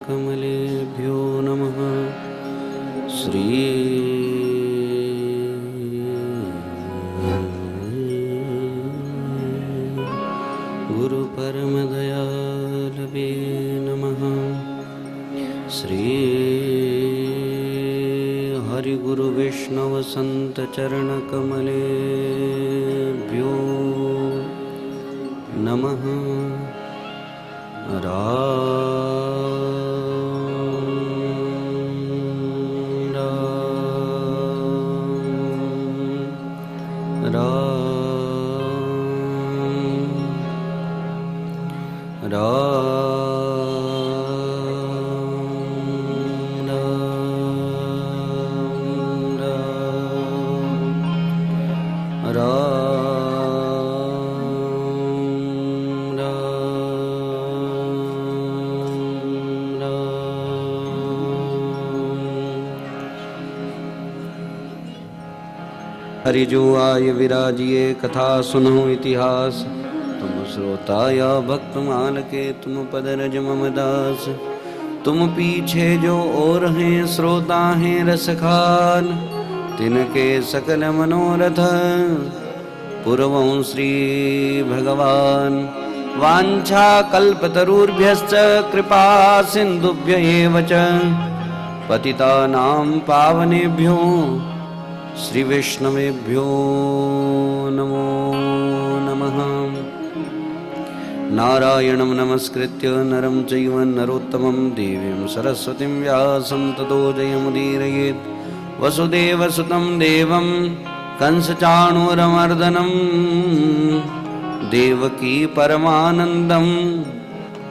चरणकमलेभ्यो नमः। श्री गुरुपरमदयालवे नमः। श्री हरिगुरुवैष्णवसन्तचरणकमलेभ्यो नमः। हरि जो आय विराजिए कथा सुनो इतिहास। तुम श्रोता या भक्त मान के तुम पद रज मम दास। तुम पीछे जो और हैं श्रोता हैं रसखान। तिनके सकल मनोरथ पूर्वं श्री भगवान। वांछा कल्पतरुभ्यश्च कृपा सिन्धुभ्य एव च पतितानां पावनेभ्यो श्री वैष्णवेभ्यो नमो नमः। नारायणं नमस्कृत्य नरं चैव नरोत्तमं देवीं सरस्वतीं व्यासं ततो जयमुदीरयेत्। वसुदेवसुतं देवं कंसचाणूरमर्दनं देवकी परमानन्दं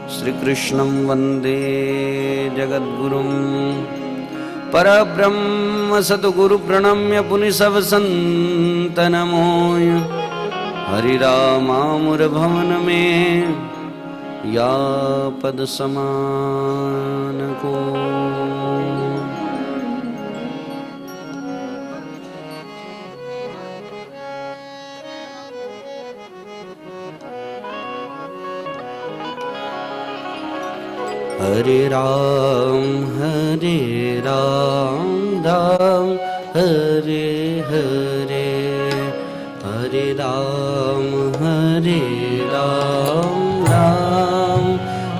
श्रीकृष्णं वन्दे जगद्गुरुम्। परब्रह्म सद्गुरु प्रणम्य पुनि सब संत नमोय। हरि रामामुर भवन में या पद समान को। हरे राम राम हरे हरे। हरे राम राम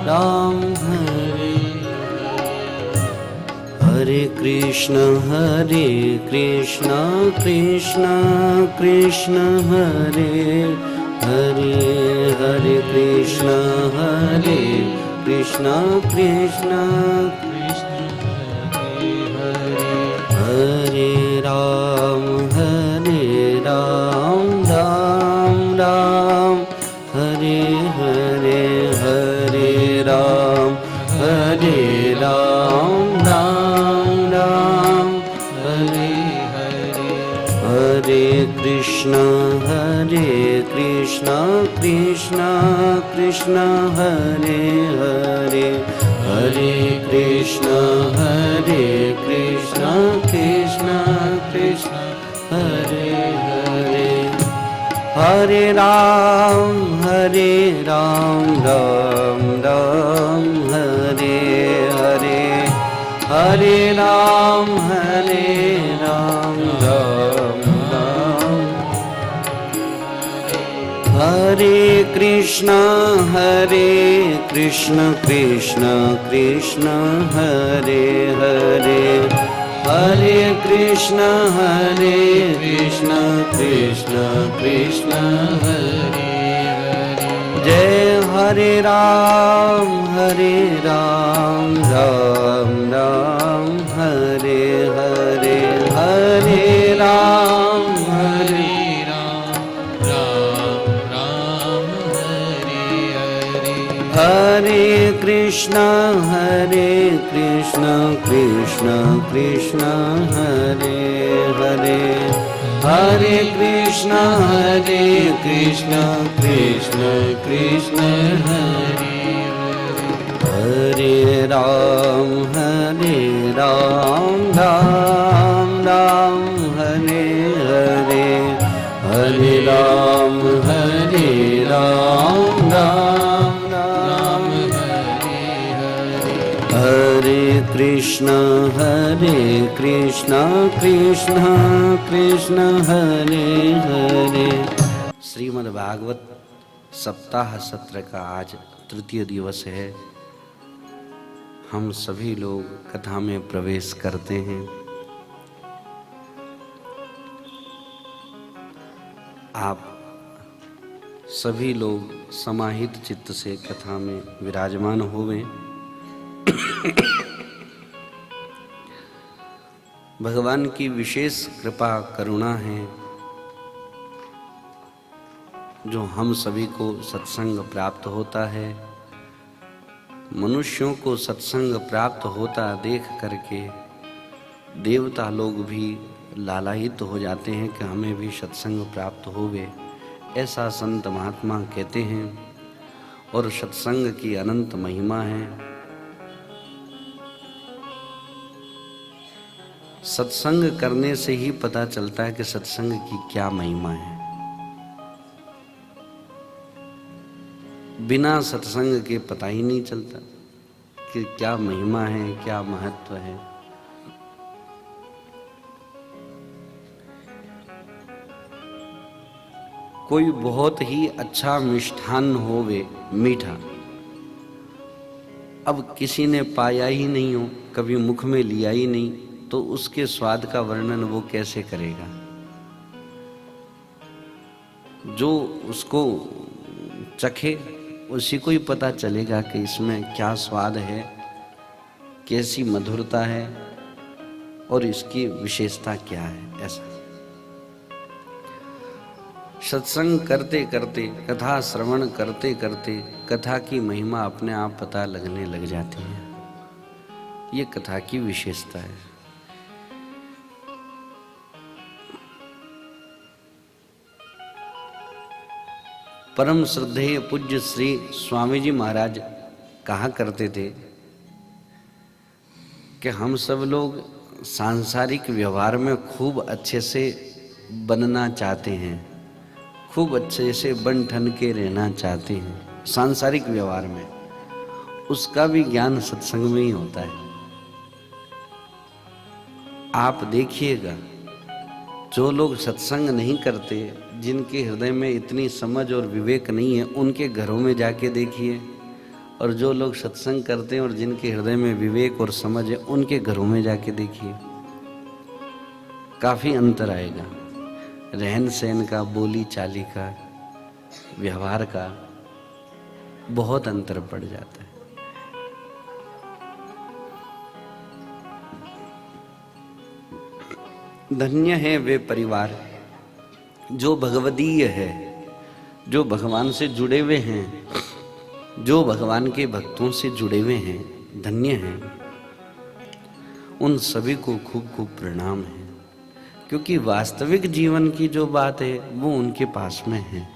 राम हरे। हरे कृष्ण कृष्ण कृष्ण हरे हरे। हरे कृष्ण कृष्ण कृष्ण हरे राम राम राम हरे हरे। हरे राम राम राम हरे हरे। हरे कृष्ण कृष्ण कृष्ण हरे हरे। हरे कृष्ण कृष्ण कृष्ण हरे हरे। हरे राम राम राम हरे हरे। हरे राम राम राम। हरे कृष्ण कृष्ण कृष्ण हरे हरे। हरे कृष्ण कृष्ण कृष्ण हरे हरे। जय हरे राम राम राम हरे हरे। हरे राम हरे कृष्ण कृष्ण कृष्ण हरे हरे। हरे कृष्ण कृष्ण कृष्ण हरे हरे। हरे राम राम हरे हरे। हरे राम राम राम हरे हरे। कृष्ण कृष्ण कृष्ण हरे हरे। श्रीमद् भागवत सप्ताह सत्र का आज तृतीय दिवस है। हम सभी लोग कथा में प्रवेश करते हैं। आप सभी लोग समाहित चित्त से कथा में विराजमान होवें। भगवान की विशेष कृपा करुणा है जो हम सभी को सत्संग प्राप्त होता है। मनुष्यों को सत्संग प्राप्त होता देख करके देवता लोग भी लालायित हो जाते हैं कि हमें भी सत्संग प्राप्त होवे, ऐसा संत महात्मा कहते हैं। और सत्संग की अनंत महिमा है। सत्संग करने से ही पता चलता है कि सत्संग की क्या महिमा है। बिना सत्संग के पता ही नहीं चलता कि क्या महिमा है, क्या महत्व है। कोई बहुत ही अच्छा मिष्ठान होवे, मीठा, अब किसी ने पाया ही नहीं हो, कभी मुख में लिया ही नहीं, तो उसके स्वाद का वर्णन वो कैसे करेगा। जो उसको चखे उसी को ही पता चलेगा कि इसमें क्या स्वाद है, कैसी मधुरता है और इसकी विशेषता क्या है। ऐसा सत्संग करते करते, कथा श्रवण करते करते कथा की महिमा अपने आप पता लगने लग जाती है। ये कथा की विशेषता है। परम श्रद्धेय पूज्य श्री स्वामी जी महाराज कहा करते थे कि हम सब लोग सांसारिक व्यवहार में खूब अच्छे से बनना चाहते हैं, खूब अच्छे से बन ठन के रहना चाहते हैं। सांसारिक व्यवहार में उसका भी ज्ञान सत्संग में ही होता है। आप देखिएगा, जो लोग सत्संग नहीं करते, जिनके हृदय में इतनी समझ और विवेक नहीं है, उनके घरों में जाके देखिए, और जो लोग सत्संग करते हैं और जिनके हृदय में विवेक और समझ है, उनके घरों में जाके देखिए, काफी अंतर आएगा। रहन सहन का, बोली चाली का, व्यवहार का बहुत अंतर पड़ जाता है। धन्य है वे परिवार जो भगवदीय है, जो भगवान से जुड़े हुए हैं, जो भगवान के भक्तों से जुड़े हुए हैं। धन्य हैं, उन सभी को खूब खूब प्रणाम है, क्योंकि वास्तविक जीवन की जो बात है वो उनके पास में है।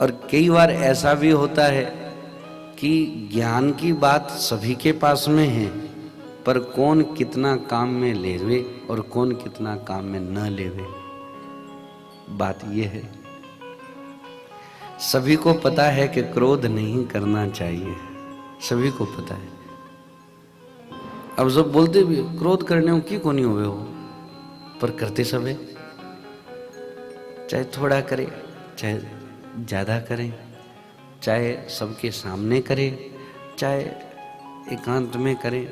और कई बार ऐसा भी होता है कि ज्ञान की बात सभी के पास में है, पर कौन कितना काम में लेवे और कौन कितना काम में न लेवे, बात यह है। सभी को पता है कि क्रोध नहीं करना चाहिए, सभी को पता है। अब सब बोलते भी क्रोध करने को की को नहीं हुए हो, पर करते सब है। चाहे थोड़ा करे, चाहे ज्यादा करे, चाहे सबके सामने करे, चाहे एकांत में करे,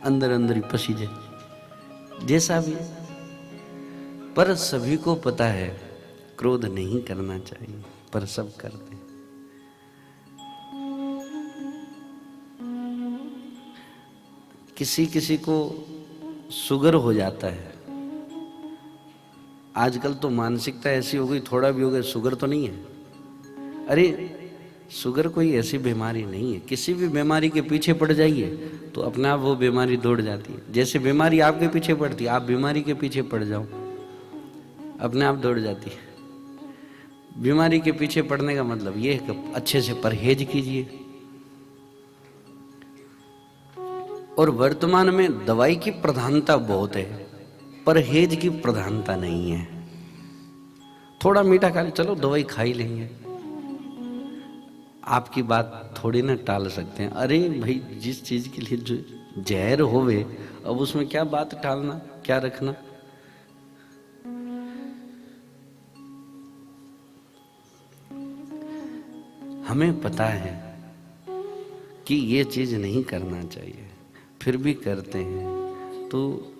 अंदर अंदर ही पसी जाए, जैसा भी। पर सभी को पता है क्रोध नहीं करना चाहिए, पर सब करते हैं। किसी किसी को शुगर हो जाता है। आजकल तो मानसिकता ऐसी हो गई, थोड़ा भी हो गया शुगर तो नहीं है। अरे शुगर कोई ऐसी बीमारी नहीं है। किसी भी बीमारी के पीछे पड़ जाइए तो अपने आप वो बीमारी दौड़ जाती है। जैसे बीमारी आपके पीछे पड़ती है, आप बीमारी के पीछे पड़ जाओ, अपने आप दौड़ जाती है। बीमारी के पीछे पड़ने का मतलब ये है कि अच्छे से परहेज कीजिए। और वर्तमान में दवाई की प्रधानता बहुत है, परहेज की प्रधानता नहीं है। थोड़ा मीठा खा ले, चलो दवाई खा ही लेंगे। आपकी बात थोड़ी ना टाल सकते हैं। अरे भाई, जिस चीज के लिए जो जहर होवे, अब उसमें क्या बात टालना, क्या रखना। हमें पता है कि ये चीज नहीं करना चाहिए, फिर भी करते हैं, तो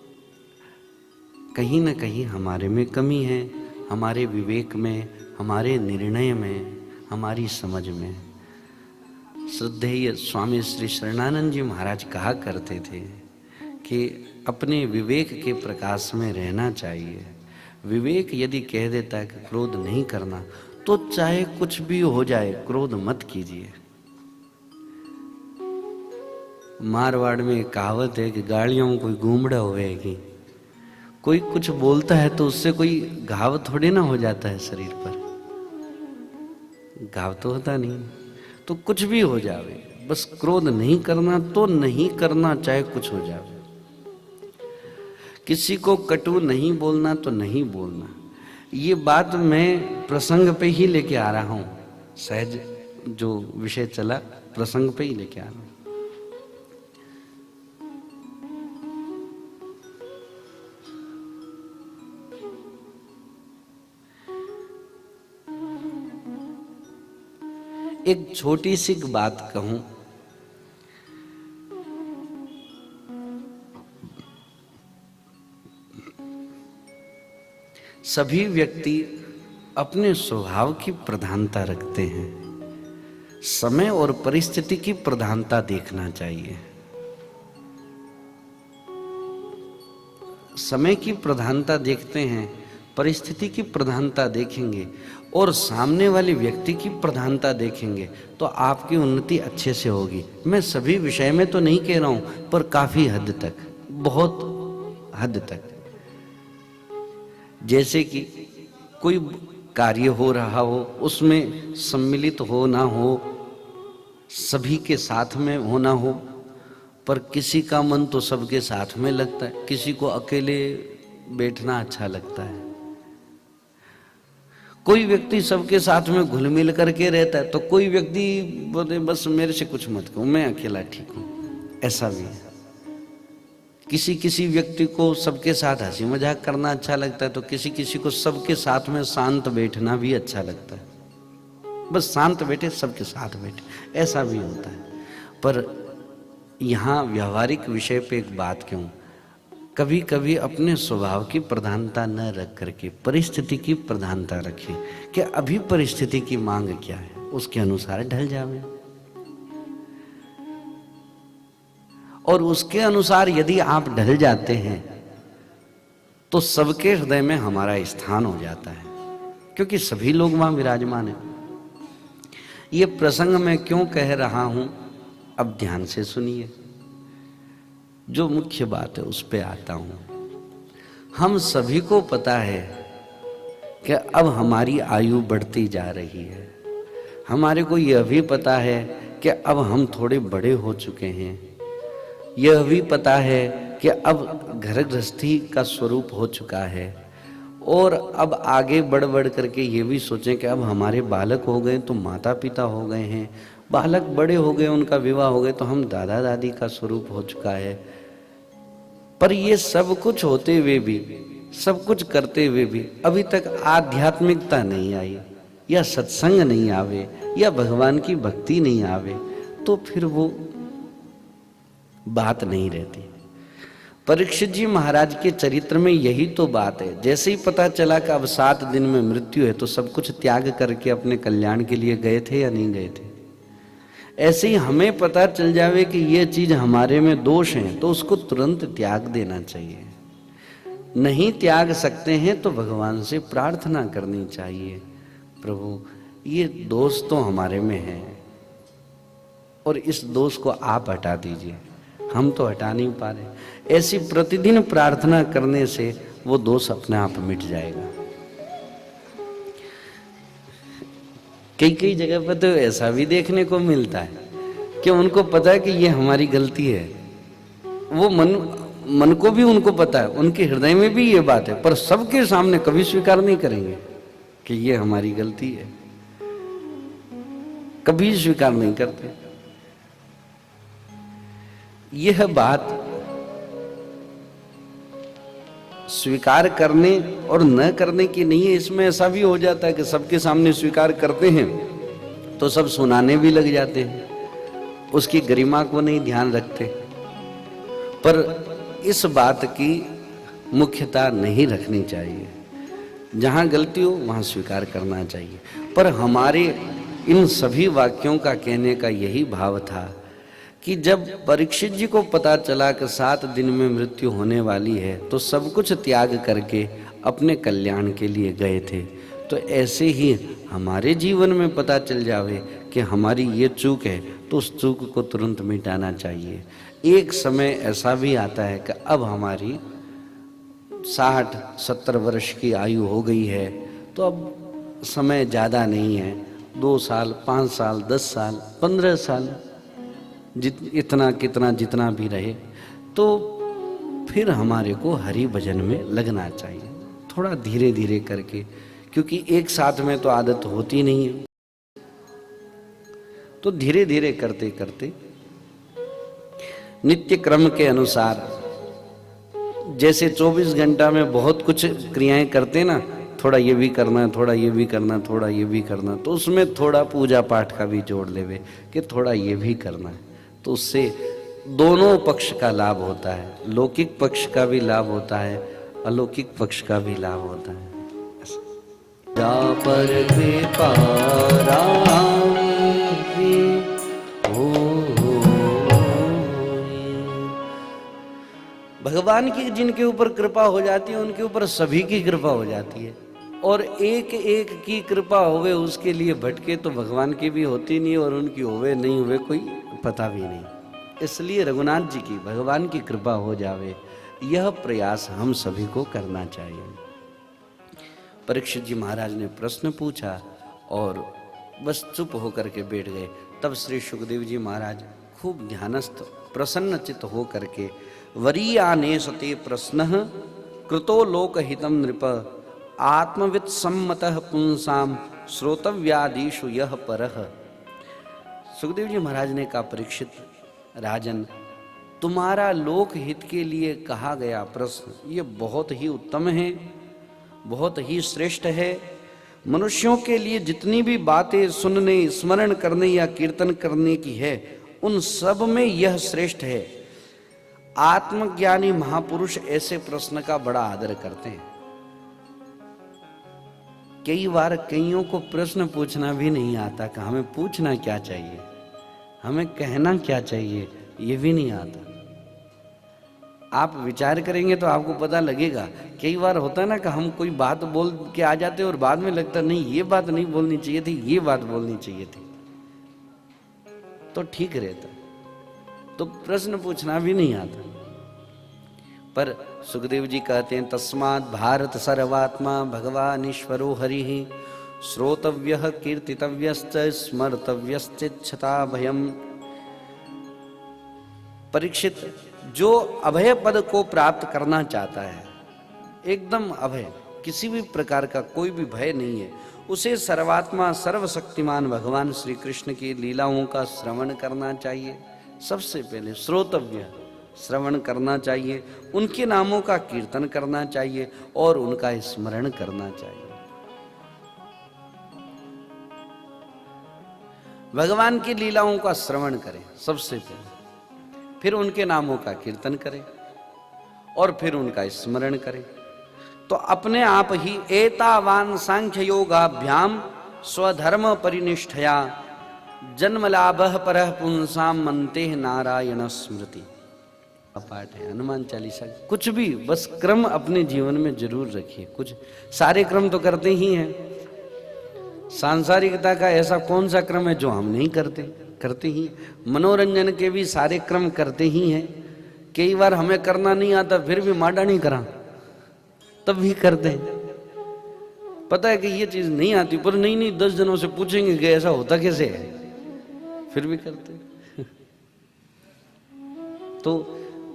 कहीं ना कहीं हमारे में कमी है, हमारे विवेक में, हमारे निर्णय में, हमारी समझ में। श्रद्धेय स्वामी श्री शरणानंद जी महाराज कहा करते थे कि अपने विवेक के प्रकाश में रहना चाहिए। विवेक यदि कह देता है कि क्रोध नहीं करना, तो चाहे कुछ भी हो जाए क्रोध मत कीजिए। मारवाड़ में एक कहावत है कि गाड़ियों में कोई घूमड़ा होएगी, कोई कुछ बोलता है तो उससे कोई घाव थोड़ी ना हो जाता है शरीर पर, घाव तो होता नहीं। तो कुछ भी हो जावे, बस क्रोध नहीं करना तो नहीं करना, चाहे कुछ हो जावे। किसी को कटु नहीं बोलना तो नहीं बोलना। ये बात मैं प्रसंग पे ही लेके आ रहा हूं, सहज जो विषय चला प्रसंग पे ही लेके आ रहा हूं। एक छोटी सी बात कहूं, सभी व्यक्ति अपने स्वभाव की प्रधानता रखते हैं, समय और परिस्थिति की प्रधानता देखना चाहिए। समय की प्रधानता देखते हैं, परिस्थिति की प्रधानता देखेंगे और सामने वाले व्यक्ति की प्रधानता देखेंगे तो आपकी उन्नति अच्छे से होगी। मैं सभी विषय में तो नहीं कह रहा हूं, पर काफी हद तक, बहुत हद तक। जैसे कि कोई कार्य हो रहा हो, उसमें सम्मिलित हो ना हो, सभी के साथ में होना हो, पर किसी का मन तो सबके साथ में लगता है, किसी को अकेले बैठना अच्छा लगता है। कोई व्यक्ति सबके साथ में घुल मिल करके रहता है, तो कोई व्यक्ति बोले बस मेरे से कुछ मत कहो, मैं अकेला ठीक हूं, ऐसा भी है। किसी व्यक्ति को सबके साथ हंसी मजाक करना अच्छा लगता है, तो किसी को सबके साथ में शांत बैठना भी अच्छा लगता है। बस शांत बैठे, सबके साथ बैठे, ऐसा भी होता है। पर यहाँ व्यावहारिक विषय पे एक बात क्यों, कभी कभी अपने स्वभाव की प्रधानता न रख करके परिस्थिति की प्रधानता रखें कि अभी परिस्थिति की मांग क्या है, उसके अनुसार ढल जावे। और उसके अनुसार यदि आप ढल जाते हैं तो सबके हृदय में हमारा स्थान हो जाता है, क्योंकि सभी लोग वहां विराजमान हैं। ये प्रसंग मैं क्यों कह रहा हूं, अब ध्यान से सुनिए। जो मुख्य बात है उस पे आता हूं। हम सभी को पता है कि अब हमारी आयु बढ़ती जा रही है। हमारे को यह भी पता है कि अब हम थोड़े बड़े हो चुके हैं। यह भी पता है कि अब घर गृहस्थी का स्वरूप हो चुका है, और अब आगे बढ़ करके ये भी सोचें कि अब हमारे बालक हो गए तो माता पिता हो गए हैं, बालक बड़े हो गए, उनका विवाह हो गए तो हम दादा दादी का स्वरूप हो चुका है। पर ये सब कुछ होते हुए भी, सब कुछ करते हुए भी अभी तक आध्यात्मिकता नहीं आई, या सत्संग नहीं आवे, या भगवान की भक्ति नहीं आवे, तो फिर वो बात नहीं रहती। परीक्षित जी महाराज के चरित्र में यही तो बात है। जैसे ही पता चला कि अब 7 दिन में मृत्यु है, तो सब कुछ त्याग करके अपने कल्याण के लिए गए थे या नहीं गए थे। ऐसे ही हमें पता चल जावे कि ये चीज हमारे में दोष है, तो उसको तुरंत त्याग देना चाहिए। नहीं त्याग सकते हैं तो भगवान से प्रार्थना करनी चाहिए, प्रभु ये दोष तो हमारे में है और इस दोष को आप हटा दीजिए, हम तो हटा नहीं पा रहे। ऐसी प्रतिदिन प्रार्थना करने से वो दोष अपने आप मिट जाएगा। कई जगह पर तो ऐसा भी देखने को मिलता है कि उनको पता है कि ये हमारी गलती है, वो मन को भी उनको पता है, उनके हृदय में भी ये बात है, पर सबके सामने कभी स्वीकार नहीं करेंगे कि ये हमारी गलती है। कभी स्वीकार नहीं करते। यह बात स्वीकार करने और न करने की नहीं है। इसमें ऐसा भी हो जाता है कि सबके सामने स्वीकार करते हैं तो सब सुनाने भी लग जाते हैं, उसकी गरिमा को नहीं ध्यान रखते। पर इस बात की मुख्यता नहीं रखनी चाहिए। जहां गलती हो वहां स्वीकार करना चाहिए। पर हमारे इन सभी वाक्यों का कहने का यही भाव था कि जब परीक्षित जी को पता चला कि 7 दिन में मृत्यु होने वाली है तो सब कुछ त्याग करके अपने कल्याण के लिए गए थे। तो ऐसे ही हमारे जीवन में पता चल जावे कि हमारी ये चूक है तो उस चूक को तुरंत मिटाना चाहिए। एक समय ऐसा भी आता है कि अब हमारी 60-70 वर्ष की आयु हो गई है तो अब समय ज़्यादा नहीं है, 2 साल, 5 साल, 10 साल, 15 साल, इतना कितना जितना भी रहे, तो फिर हमारे को हरि भजन में लगना चाहिए, थोड़ा धीरे धीरे करके, क्योंकि एक साथ में तो आदत होती नहीं है। तो धीरे धीरे करते करते नित्य क्रम के अनुसार, जैसे 24 घंटा में बहुत कुछ क्रियाएं करते ना, थोड़ा ये भी करना, थोड़ा ये भी करना, थोड़ा ये भी करना, तो उसमें थोड़ा पूजा पाठ का भी जोड़ लेवे कि थोड़ा ये भी करना है। तो उससे दोनों पक्ष का लाभ होता है, लौकिक पक्ष का भी लाभ होता है, अलौकिक पक्ष का भी लाभ होता है। जा पर कृपा राम की भगवान की जिनके ऊपर कृपा हो जाती है उनके ऊपर सभी की कृपा हो जाती है। और एक एक की कृपा होवे उसके लिए भटके तो भगवान की भी होती नहीं और उनकी होवे नहीं होवे कोई पता भी नहीं। इसलिए रघुनाथ जी की भगवान की कृपा हो जावे, यह प्रयास हम सभी को करना चाहिए। परीक्षित जी महाराज ने प्रश्न पूछा और बस चुप होकर के बैठ गए। तब श्री सुखदेव जी महाराज खूब ध्यानस्थ प्रसन्न चित्त हो करके वरीयाने सते प्रश्न कृतो लोकहितम नृप आत्मवित् सम्मतः पुंसाम श्रोतव्यादिषु यह परः। सुखदेव जी महाराज ने कहा, परीक्षित राजन, तुम्हारा लोक हित के लिए कहा गया प्रश्न ये बहुत ही उत्तम है, बहुत ही श्रेष्ठ है। मनुष्यों के लिए जितनी भी बातें सुनने, स्मरण करने या कीर्तन करने की है उन सब में यह श्रेष्ठ है। आत्मज्ञानी महापुरुष ऐसे प्रश्न का बड़ा आदर करते हैं। कई बार कईयों को प्रश्न पूछना भी नहीं आता कि हमें पूछना क्या चाहिए, हमें कहना क्या चाहिए, ये भी नहीं आता। आप विचार करेंगे तो आपको पता लगेगा। कई बार होता है ना कि हम कोई बात बोल के आ जाते और बाद में लगता नहीं ये बात नहीं बोलनी चाहिए थी, ये बात बोलनी चाहिए थी, तो ठीक रहता। तो प्रश्न पूछना भी नहीं आता। पर सुखदेव जी कहते हैं, तस्मात् भारत सर्वात्मा भगवान ईश्वरो हरिः श्रोतव्यः कीर्तितव्यश्च स्मर्तव्यश्चिच्छता भयम्। परीक्षित, जो अभय पद को प्राप्त करना चाहता है, एकदम अभय, किसी भी प्रकार का कोई भी भय नहीं है, उसे सर्वात्मा सर्वशक्तिमान भगवान श्री कृष्ण की लीलाओं का श्रवण करना चाहिए। सबसे पहले श्रोतव्य, श्रवण करना चाहिए, उनके नामों का कीर्तन करना चाहिए और उनका स्मरण करना चाहिए। भगवान की लीलाओं का श्रवण करें सबसे पहले, फिर उनके नामों का कीर्तन करें और फिर उनका स्मरण करें। तो अपने आप ही एतावान सांख्य योगाभ्याम स्वधर्म परिनिष्ठया जन्म लाभः परः पुंसाम मनते नारायण स्मृति पाठ है, हनुमान चालीसा। कुछ भी बस क्रम अपने जीवन में जरूर रखिए। कुछ सारे क्रम तो करते ही हैं, सांसारिकता का ऐसा कौन सा क्रम है जो हम नहीं करते, करते ही। मनोरंजन के भी सारे क्रम करते ही हैं। कई बार हमें करना नहीं आता फिर भी माडा नहीं करा तब भी करते हैं। पता है कि ये चीज नहीं आती पर नहीं 10 जनों से पूछेंगे कि ऐसा होता कैसे है, फिर भी करते हैं। तो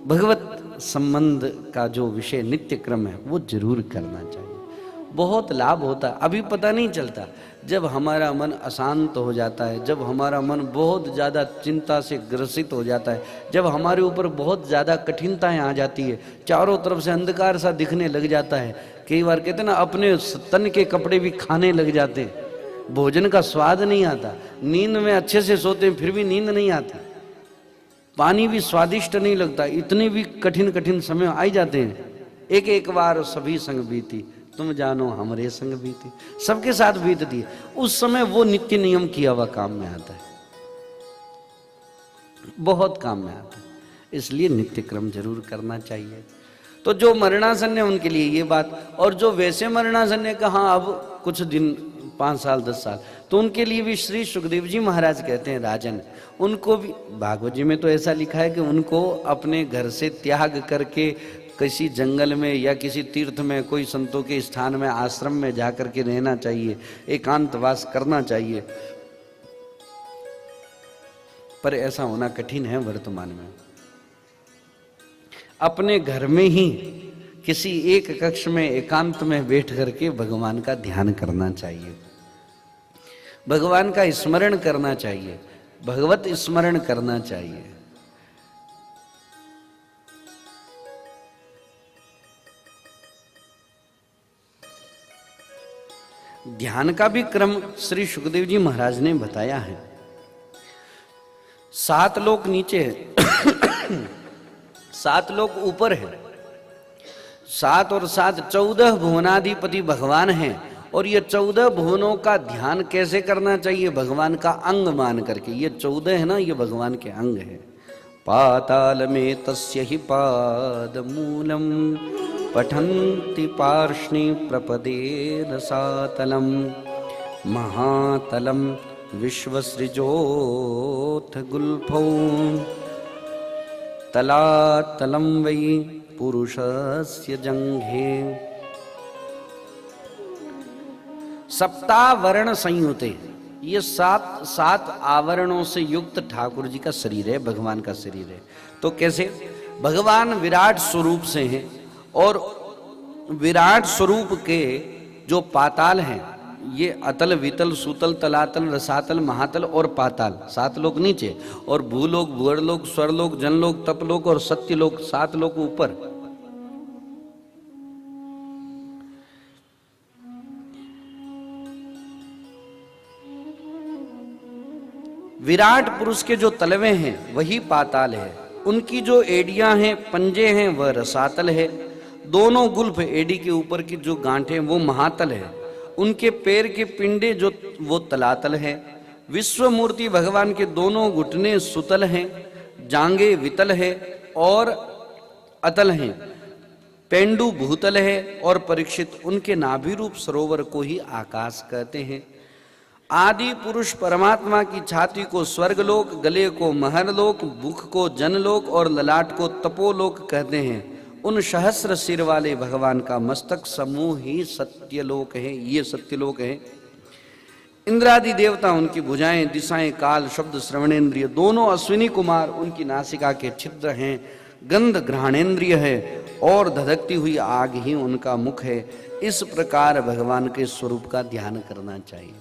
भगवत संबंध का जो विषय नित्य क्रम है वो जरूर करना चाहिए, बहुत लाभ होता है। अभी पता नहीं चलता जब हमारा मन अशांत हो जाता है, जब हमारा मन बहुत ज़्यादा चिंता से ग्रसित हो जाता है, जब हमारे ऊपर बहुत ज़्यादा कठिनताएं आ जाती है, चारों तरफ से अंधकार सा दिखने लग जाता है, कई बार कहते हैं ना अपने तन के कपड़े भी खाने लग जाते हैं, भोजन का स्वाद नहीं आता, नींद में अच्छे से सोते हैं फिर भी नींद नहीं आती, पानी भी स्वादिष्ट नहीं लगता, इतने भी कठिन कठिन समय आ जाते हैं। एक एक बार सभी संग बीती, तुम जानो हमरे संग बीती, सबके साथ बीतती है। उस समय वो नित्य नियम किया हुआ काम में आता है, बहुत काम में आता है, इसलिए नित्य क्रम जरूर करना चाहिए। तो जो मरणासन है उनके लिए ये बात, और जो वैसे मरणासन है कहाँ अब कुछ दिन 5 साल 10 साल, तो उनके लिए भी श्री सुखदेव जी महाराज कहते हैं राजन, उनको भी भागवत जी में तो ऐसा लिखा है कि उनको अपने घर से त्याग करके किसी जंगल में या किसी तीर्थ में कोई संतों के स्थान में आश्रम में जाकर के रहना चाहिए, एकांतवास करना चाहिए, पर ऐसा होना कठिन है वर्तमान में। अपने घर में ही किसी एक कक्ष में एकांत में बैठ करके भगवान का ध्यान करना चाहिए, भगवान का स्मरण करना चाहिए, भगवत स्मरण करना चाहिए। ध्यान का भी क्रम श्री सुखदेव जी महाराज ने बताया है। 7 लोक नीचे है 7 लोक ऊपर है, 7 और 7 14 भुवनाधिपति भगवान हैं, और ये 14 भुवनों का ध्यान कैसे करना चाहिए? भगवान का अंग मान करके। ये 14 है ना, ये भगवान के अंग है। पाताल में तस्य ही पाद मूलम पठन्ति पार्ष्णि प्रपदे रसातलम महातलम विश्वसृजोथ गुल्फौ तलातलम वै पुरुषस्य जंघे। सप्तावरण संयुते, ये 7 आवरणों से युक्त ठाकुर जी का शरीर है, भगवान का शरीर है। तो कैसे? भगवान विराट स्वरूप से हैं, और विराट स्वरूप के जो पाताल हैं, ये अतल वितल सुतल तलातल रसातल महातल और पाताल, 7 लोक नीचे, और भूलोक भूअरलोक स्वरलोक जनलोक तपलोक और सत्यलोक, 7 लोक ऊपर। विराट पुरुष के जो तलवे हैं वही पाताल है, उनकी जो एडियां हैं, पंजे हैं, वह रसातल है। दोनों गुल्फ, एडी के ऊपर की जो गांठें वो महातल है, उनके पैर के पिंडे जो वो तलातल है। विश्व मूर्ति भगवान के दोनों घुटने सुतल हैं, जांगे वितल है और अतल हैं, पेंडु भूतल है, और परीक्षित उनके नाभि रूप सरोवर को ही आकाश कहते हैं। आदि पुरुष परमात्मा की छाती को स्वर्गलोक, गले को महरलोक, मुख को जनलोक और ललाट को तपोलोक कहते हैं। उन सहस्र सिर वाले भगवान का मस्तक समूह ही सत्यलोक है, ये सत्यलोक है। इंद्रादि देवता उनकी भुजाएं, दिशाएं, काल, शब्द, श्रवणेन्द्रिय दोनों अश्विनी कुमार उनकी नासिका के छिद्र हैं। गंध घ्राणेन्द्रिय है और धधकती हुई आग ही उनका मुख है। इस प्रकार भगवान के स्वरूप का ध्यान करना चाहिए।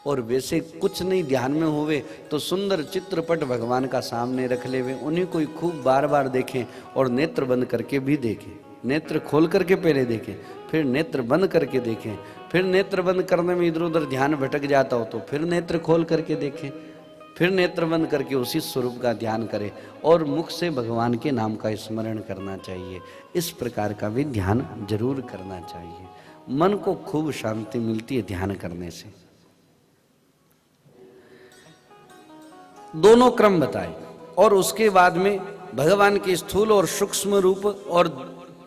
और वैसे कुछ नहीं ध्यान में होवे तो सुंदर चित्रपट भगवान का सामने रख लेवे, उन्हीं को खूब बार बार देखें, और नेत्र बंद करके भी देखें। नेत्र खोल करके पहले देखें, फिर नेत्र बंद करके देखें, फिर नेत्र बंद करने में इधर उधर ध्यान भटक जाता हो तो फिर नेत्र खोल करके देखें, फिर नेत्र बंद करके उसी स्वरूप का ध्यान करें, और मुख से भगवान के नाम का स्मरण करना चाहिए। इस प्रकार का भी ध्यान जरूर करना चाहिए। मन को खूब शांति मिलती है ध्यान करने से। दोनों क्रम बताए, और उसके बाद में भगवान के स्थूल और सूक्ष्म रूप और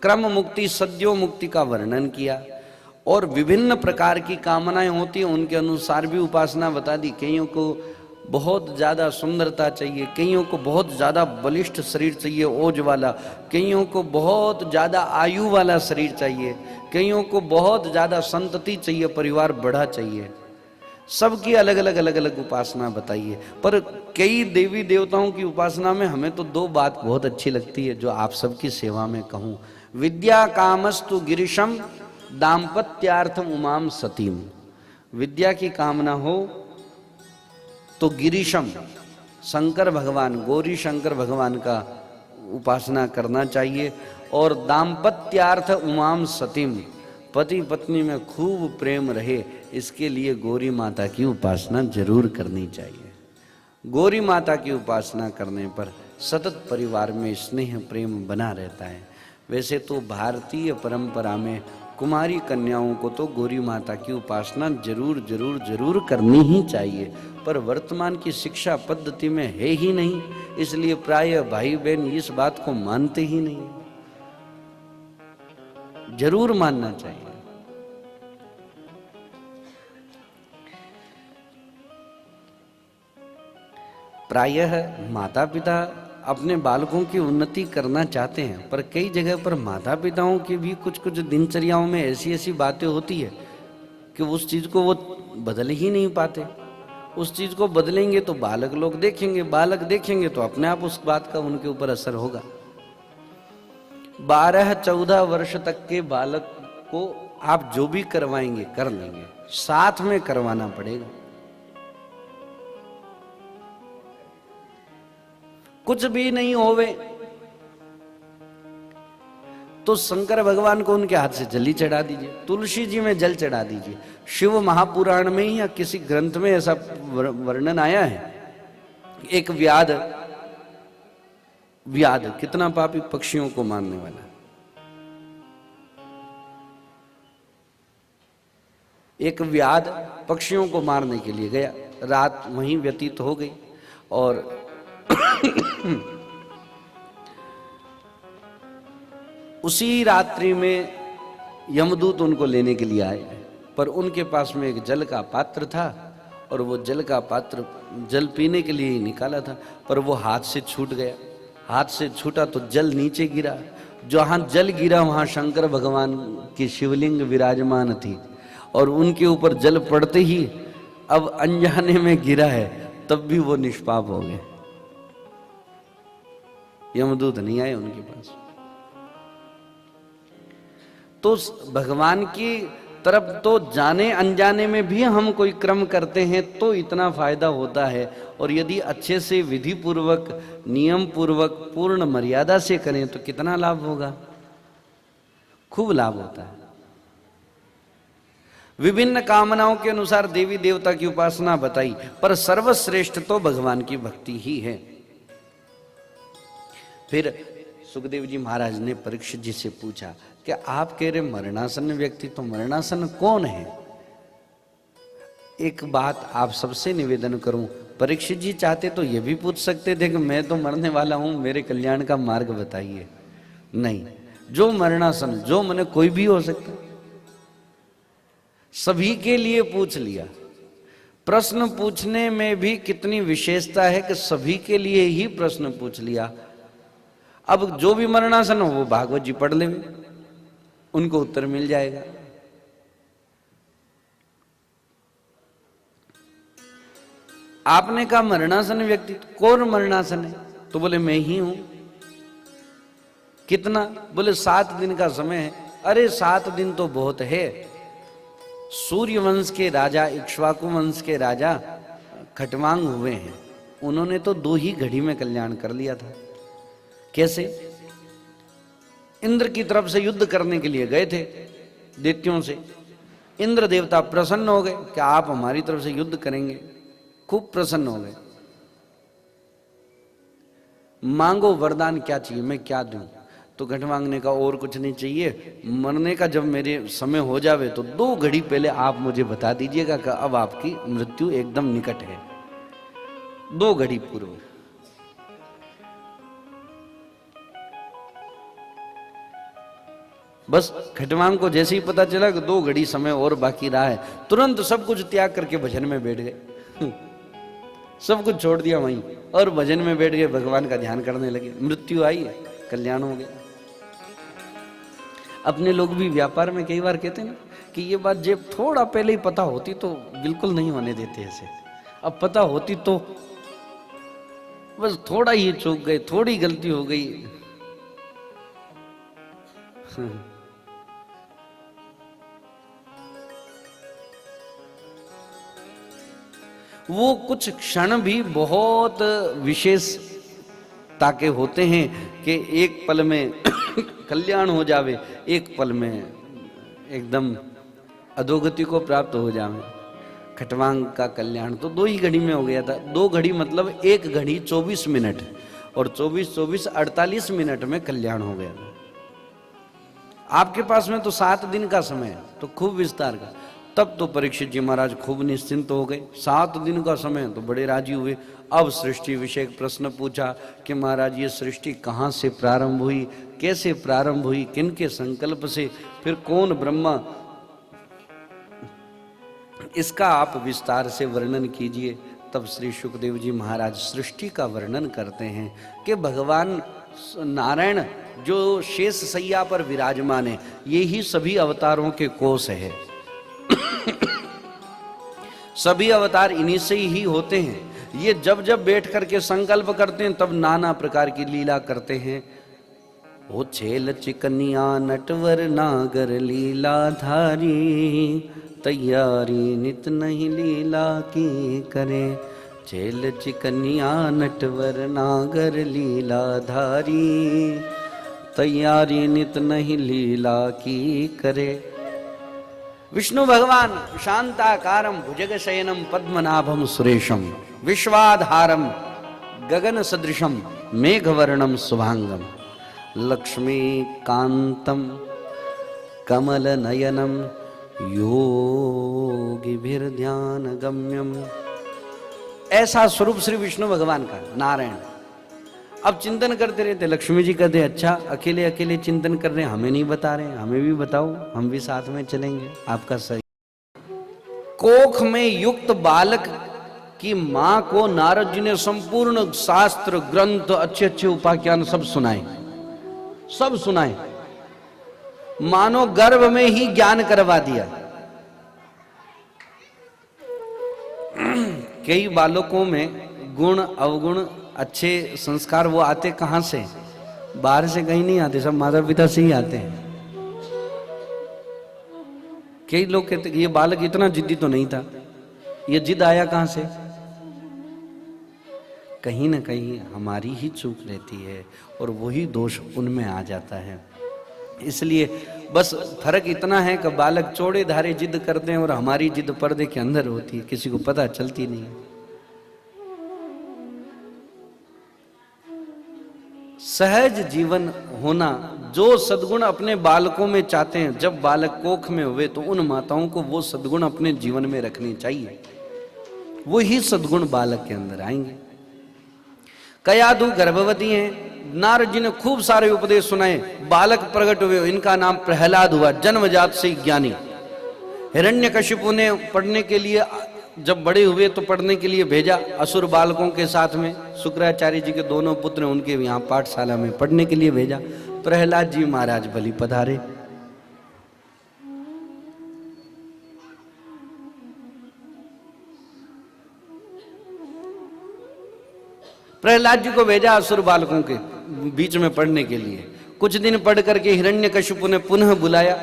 क्रम मुक्ति सद्यो मुक्ति का वर्णन किया, और विभिन्न प्रकार की कामनाएं होती हैं उनके अनुसार भी उपासना बता दी। कईयों को बहुत ज़्यादा सुंदरता चाहिए, कईयों को बहुत ज़्यादा बलिष्ठ शरीर चाहिए ओज वाला, कईयों को बहुत ज़्यादा आयु वाला शरीर चाहिए, कईयों को बहुत ज़्यादा संतति चाहिए, परिवार बड़ा चाहिए। सबकी अलग अलग उपासना बताइए। पर कई देवी देवताओं की उपासना में हमें तो 2 बात बहुत अच्छी लगती है जो आप सबकी सेवा में कहूँ। विद्या कामस्तु गिरिशम दाम्पत्यार्थम उमाम सतीम। विद्या की कामना हो तो गिरीशम शंकर भगवान, गौरी शंकर भगवान का उपासना करना चाहिए। और दाम्पत्यार्थ उमाम सतीम, पति पत्नी में खूब प्रेम रहे, इसके लिए गौरी माता की उपासना जरूर करनी चाहिए। गौरी माता की उपासना करने पर सतत परिवार में स्नेह प्रेम बना रहता है। वैसे तो भारतीय परंपरा में कुमारी कन्याओं को तो गौरी माता की उपासना जरूर जरूर जरूर करनी ही चाहिए, पर वर्तमान की शिक्षा पद्धति में है ही नहीं, इसलिए प्राय भाई बहन इस बात को मानते ही नहीं। जरूर मानना चाहिए। प्रायः माता पिता अपने बालकों की उन्नति करना चाहते हैं, पर कई जगह पर माता पिताओं की भी कुछ कुछ दिनचर्याओं में ऐसी ऐसी बातें होती है कि उस चीज को वो बदल ही नहीं पाते। उस चीज को बदलेंगे तो बालक लोग देखेंगे, बालक देखेंगे तो अपने आप उस बात का उनके ऊपर असर होगा। 12-14 वर्ष तक के बालक को आप जो भी करवाएंगे कर लेंगे, साथ में करवाना पड़ेगा। कुछ भी नहीं होवे तो शंकर भगवान को उनके हाथ से जल चढ़ा दीजिए, तुलसी जी में जल चढ़ा दीजिए। शिव महापुराण में या किसी ग्रंथ में ऐसा वर्णन आया है, एक व्याध, व्याध कितना पापी, पक्षियों को मारने वाला, एक व्याध पक्षियों को मारने के लिए गया, रात वहीं व्यतीत हो गई और उसी रात्रि में यमदूत उनको लेने के लिए आए, पर उनके पास में एक जल का पात्र था और वो जल का पात्र जल पीने के लिए ही निकाला था, पर वो हाथ से छूट गया। हाथ से छूटा तो जल नीचे गिरा, जहां जल गिरा वहां शंकर भगवान की शिवलिंग विराजमान थी और उनके ऊपर जल पड़ते ही अब अनजाने में गिरा है, तब भी वो निष्पाप हो गए। यमदूत नहीं आए उनके पास। तो भगवान की तरफ तो जाने अनजाने में भी हम कोई क्रम करते हैं तो इतना फायदा होता है, और यदि अच्छे से विधि पूर्वक नियम पूर्वक पूर्ण मर्यादा से करें तो कितना लाभ होगा, खूब लाभ होता है। विभिन्न कामनाओं के अनुसार देवी देवता की उपासना बताई, पर सर्वश्रेष्ठ तो भगवान की भक्ति ही है। फिर सुखदेव जी महाराज ने परीक्षित जी से पूछा कि आप कह रहे मरणासन व्यक्ति, तो मरणासन कौन है? एक बात आप सबसे निवेदन करूं, परीक्षित जी चाहते तो ये भी पूछ सकते थे कि मैं तो मरने वाला हूं, मेरे कल्याण का मार्ग बताइए। नहीं, जो मरणासन, जो मने कोई भी हो सकता, सभी के लिए पूछ लिया। प्रश्न पूछने में भी कितनी विशेषता है कि सभी के लिए ही प्रश्न पूछ लिया। अब जो भी मरणासन हो वो भागवत जी पढ़ ले, उनको उत्तर मिल जाएगा। आपने कहा मरणासन व्यक्ति, कौन मरणासन है? तो बोले मैं ही हूं। कितना? बोले 7 दिन का समय है। अरे 7 दिन तो बहुत है। सूर्य वंश के राजा, इक्ष्वाकु वंश के राजा खटवांग हुए हैं, उन्होंने तो 2 ही घड़ी में कल्याण कर लिया था। कैसे? इंद्र की तरफ से युद्ध करने के लिए गए थे दैत्यों से। इंद्र देवता प्रसन्न हो गए कि आप हमारी तरफ से युद्ध करेंगे, खूब प्रसन्न हो गए। मांगो वरदान, क्या चाहिए, मैं क्या दूं? तो खटवांग ने कहा और कुछ नहीं चाहिए, मरने का जब मेरे समय हो जावे तो 2 घड़ी पहले आप मुझे बता दीजिएगा कि अब आपकी मृत्यु एकदम निकट है। 2 घड़ी पूर्व। बस खटवांग को जैसे ही पता चला कि 2 घड़ी समय और बाकी रहा है, तुरंत सब कुछ त्याग करके भजन में बैठ गए। सब कुछ छोड़ दिया वहीं और भजन में बैठ गए, भगवान का ध्यान करने लगे। मृत्यु आई है, कल्याण हो गया। अपने लोग भी व्यापार में कई बार कहते हैं ना कि ये बात जब थोड़ा पहले ही पता होती तो बिल्कुल नहीं होने देते ऐसे, अब पता होती तो बस थोड़ा ही चूक गए, थोड़ी गलती हो गई। वो कुछ क्षण भी बहुत विशेषता के होते हैं कि एक पल में कल्याण हो जावे, एक पल में एकदम अधोगति को प्राप्त हो जावे। खटवांग का कल्याण तो 2 ही घड़ी में हो गया था। 2 घड़ी मतलब 1 घड़ी 24 मिनट, और 24 48 मिनट में कल्याण हो गया। आपके पास में तो 7 दिन का समय है, तो खूब विस्तार का। तब तो परीक्षित जी महाराज खूब निश्चिंत हो गए। 7 दिन का समय तो बड़े राजी हुए। अब सृष्टि विषय प्रश्न पूछा कि महाराज ये सृष्टि कहाँ से प्रारंभ हुई, कैसे प्रारंभ हुई, किनके संकल्प से, फिर कौन ब्रह्मा, इसका आप विस्तार से वर्णन कीजिए। तब श्री सुखदेव जी महाराज सृष्टि का वर्णन करते हैं कि भगवान नारायण जो शेष सैया पर विराजमान है, ये ही सभी अवतारों के कोष है। सभी अवतार इन्हीं से ही होते हैं। ये जब जब बैठ करके संकल्प करते हैं तब नाना प्रकार की लीला करते हैं। ओ छेल चिकनिया नटवर नागर लीला धारी, तैयारी नित नहीं लीला की करे। छेल चिकनिया नटवर नागर लीला धारी, तैयारी नित नहीं लीला की करे। विष्णु भगवान शांताकारं भुजगशयनं पद्मनाभं सुरेशं, विश्वाधारं गगन सदृशं मेघवर्णं शुभांगं, लक्ष्मीकान्तं कमलनयनं योगिभिर्ध्यानगम्यं। ऐसा स्वरूप श्री विष्णु भगवान का, नारायण। अब चिंतन करते रहते। लक्ष्मी जी कहते अच्छा अकेले अकेले चिंतन कर रहे हैं, हमें नहीं बता रहे, हमें भी बताओ, हम भी साथ में चलेंगे। आपका सही। कोख में युक्त बालक की मां को नारद जी ने संपूर्ण शास्त्र ग्रंथ, अच्छे अच्छे उपाख्यान सब सुनाए, सब सुनाए। मानो गर्भ में ही ज्ञान करवा दिया। कई बालकों में गुण अवगुण अच्छे संस्कार वो आते कहां से? बाहर से कहीं नहीं आते, सब माता पिता से ही आते हैं। कई लोग कहते ये बालक इतना जिद्दी तो नहीं था, ये जिद आया कहां से? कहीं ना कहीं हमारी ही चूक रहती है और वही दोष उनमें आ जाता है। इसलिए बस फर्क इतना है कि बालक चौड़े धारे जिद करते हैं और हमारी जिद पर्दे के अंदर होती है, किसी को पता चलती नहीं है। सहज जीवन होना, जो सद्गुण अपने बालकों में चाहते हैं, जब बालक कोख में हुए तो उन माताओं को वो सद्गुण अपने जीवन में रखनी चाहिए। वो ही सद्गुण बालक के अंदर आएंगे। कयाधु गर्भवती हैं, नारद जी ने खूब सारे उपदेश सुनाए। बालक प्रकट हुए, इनका नाम प्रहलाद हुआ, जन्मजात से ज्ञानी। हिरण्यकशिपु ने पढ़ने के लिए, जब बड़े हुए तो पढ़ने के लिए भेजा असुर बालकों के साथ में। शुक्राचार्य जी के दोनों पुत्र उनके यहाँ पाठशाला में पढ़ने के लिए भेजा। प्रहलाद जी महाराज बलि पधारे। प्रहलाद जी को भेजा असुर बालकों के बीच में पढ़ने के लिए। कुछ दिन पढ़ करके हिरण्यकशिपु ने पुनः बुलाया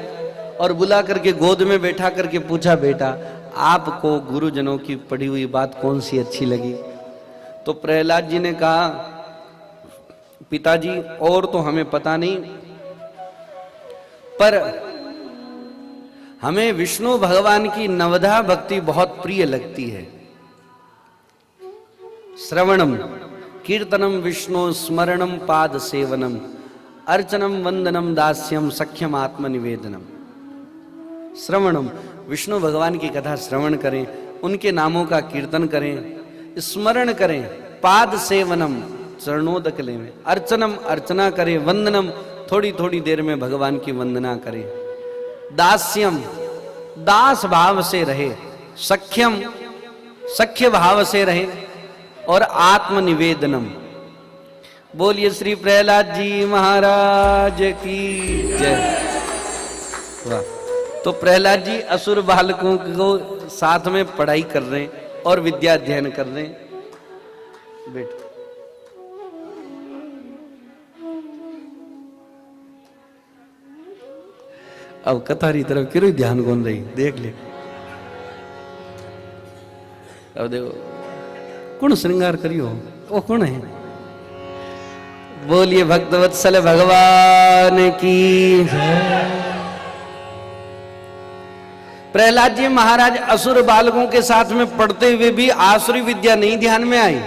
और बुला करके गोद में बैठा करके पूछा, बेटा आपको गुरुजनों की पढ़ी हुई बात कौन सी अच्छी लगी? तो प्रहलाद जी ने कहा, पिताजी और तो हमें पता नहीं, पर हमें विष्णु भगवान की नवधा भक्ति बहुत प्रिय लगती है। श्रवणम कीर्तनम विष्णु स्मरणम पाद सेवनम अर्चनम वंदनम दास्यम सख्यम आत्मनिवेदनम। श्रवणम, विष्णु भगवान की कथा श्रवण करें, उनके नामों का कीर्तन करें, स्मरण करें, पाद सेवनम चरणोदक लें, अर्चनम अर्चना करें, वंदनम थोड़ी थोड़ी देर में भगवान की वंदना करें, दास्यम दास भाव से रहे, सख्यम सख्य भाव से रहे, और आत्मनिवेदनम। बोलिए श्री प्रहलाद जी महाराज की जय। वाह। तो प्रहलाद जी असुर बालकों को साथ में पढ़ाई कर रहे हैं और विद्या अध्ययन कर रहे हैं। बेटा अब कथारी तरफ क्यों ध्यान कौन रही, देख ले। अब देखो कौन श्रृंगार करियो, वो कौन है? बोलिए भक्तवत्सल भगवान की। प्रहलाद जी महाराज असुर बालकों के साथ में पढ़ते हुए भी आसुरी विद्या नहीं ध्यान में आई,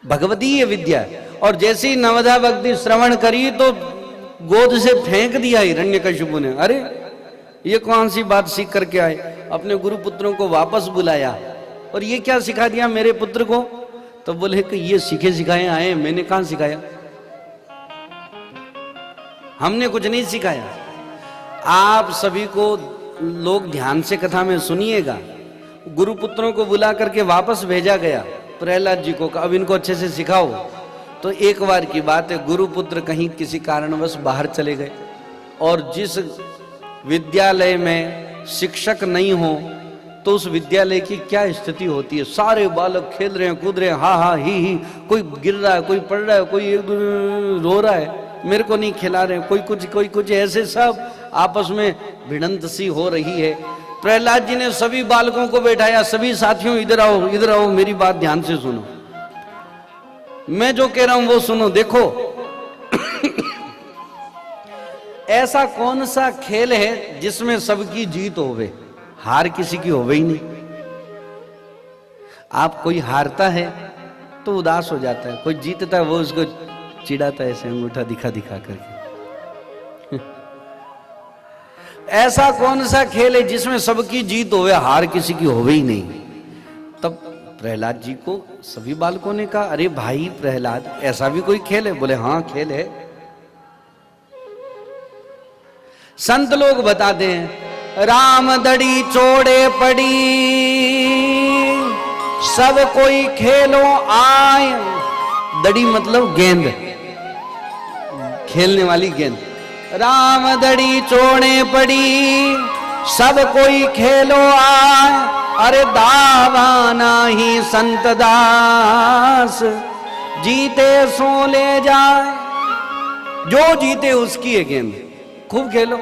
भगवतीय विद्या। और जैसे ही नवधा भक्ति श्रवण करी तो गोद से फेंक दिया हिरण्यकशिपु ने। अरे ये कौन सी बात सीख करके आए? अपने गुरु पुत्रों को वापस बुलाया और ये क्या सिखा दिया मेरे पुत्र को? तो बोले कि ये सीखे सिखाए आए, मैंने कहां सिखाया, हमने कुछ नहीं सिखाया। आप सभी को लोग ध्यान से कथा में सुनिएगा। गुरु पुत्रों को बुला करके वापस भेजा गया प्रहलाद जी को, अब इनको अच्छे से सिखाओ। तो एक बार की बात है, गुरु पुत्र कहीं किसी कारणवश बाहर चले गए और जिस विद्यालय में शिक्षक नहीं हो तो उस विद्यालय की क्या स्थिति होती है। सारे बालक खेल रहे हैं, कूद रहे हैं, हा हा ही, कोई गिर रहा है, कोई पड़ रहा है, कोई रो रहा है, मेरे को नहीं खिला रहे, कोई कुछ ऐसे सब आपस में भिड़ंत सी हो रही है। प्रहलाद जी ने सभी बालकों को बैठाया, सभी साथियों इधर आओ, इधर आओ, मेरी बात ध्यान से सुनो, मैं जो कह रहा हूं वो सुनो। देखो ऐसा कौन सा खेल है जिसमें सबकी जीत होवे, हार किसी की होवे ही नहीं। आप कोई हारता है तो उदास हो जाता है, कोई जीतता है वो उसको चिढ़ाता है ऐसे अंगूठा दिखा दिखा करके। ऐसा कौन सा खेल है जिसमें सबकी जीत होवे, हार किसी की होवे ही नहीं। तब प्रहलाद जी को सभी बालकों ने कहा, अरे भाई प्रहलाद, ऐसा भी कोई खेल है? बोले हाँ खेल है। संत लोग बताते हैं, राम दड़ी चोड़े पड़ी, सब कोई खेलो आए। दड़ी मतलब गेंद, खेलने वाली गेंद। राम दड़ी चोड़े पड़ी, सब कोई खेलो आए। अरे दावा नाही संत दास, जीते सो ले जाए। जो जीते उसकी है गेंद, खूब खेलो।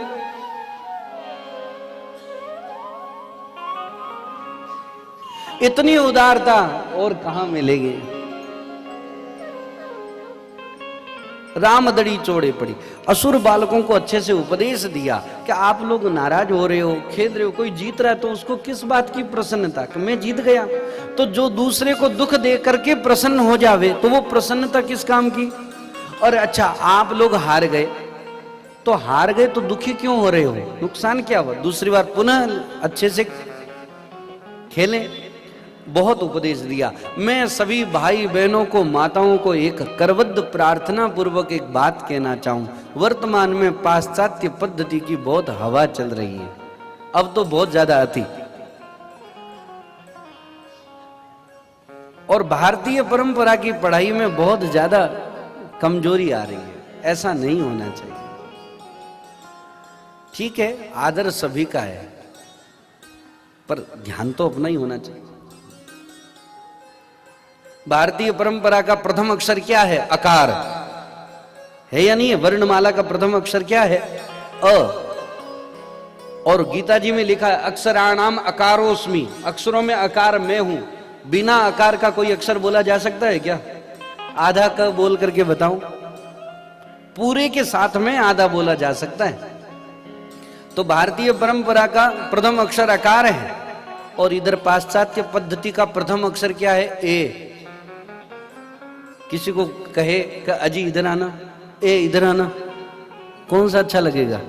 इतनी उदारता और कहां मिलेगी। रामदड़ी चोड़े पड़ी। असुर बालकों को अच्छे से उपदेश दिया कि आप लोग नाराज हो रहे हो, खेद रहे हो, कोई जीत रहा है तो उसको किस बात की प्रसन्नता कि मैं जीत गया। तो जो दूसरे को दुख दे करके प्रसन्न हो जावे तो वो प्रसन्नता किस काम की। और अच्छा आप लोग हार गए तो हार गए तो दुखी क्यों हो रहे हो, नुकसान क्या हुआ, दूसरी बार पुनः अच्छे से खेलें। बहुत उपदेश दिया। मैं सभी भाई बहनों को, माताओं को एक करबद्ध प्रार्थना पूर्वक एक बात कहना चाहूं। वर्तमान में पाश्चात्य पद्धति की बहुत हवा चल रही है, अब तो बहुत ज्यादा अति, और भारतीय परंपरा की पढ़ाई में बहुत ज्यादा कमजोरी आ रही है। ऐसा नहीं होना चाहिए। ठीक है, आदर सभी का है, पर ध्यान तो अपना ही होना चाहिए। भारतीय परंपरा का प्रथम अक्षर क्या है? अकार है या नहीं है? वर्णमाला का प्रथम अक्षर क्या है? अ। और गीता जी में लिखा है अक्षराणाम अकारोस्मि, अक्षरों में अकार मैं हूं। बिना अकार का कोई अक्षर बोला जा सकता है क्या? आधा क बोल करके बताऊं, पूरे के साथ में आधा बोला जा सकता है। तो भारतीय परंपरा का प्रथम अक्षर अकार है, और इधर पाश्चात्य पद्धति का प्रथम अक्षर क्या है? ए। किसी को कहे कि अजी इधर आना, ए इधर आना, कौन सा अच्छा लगेगा?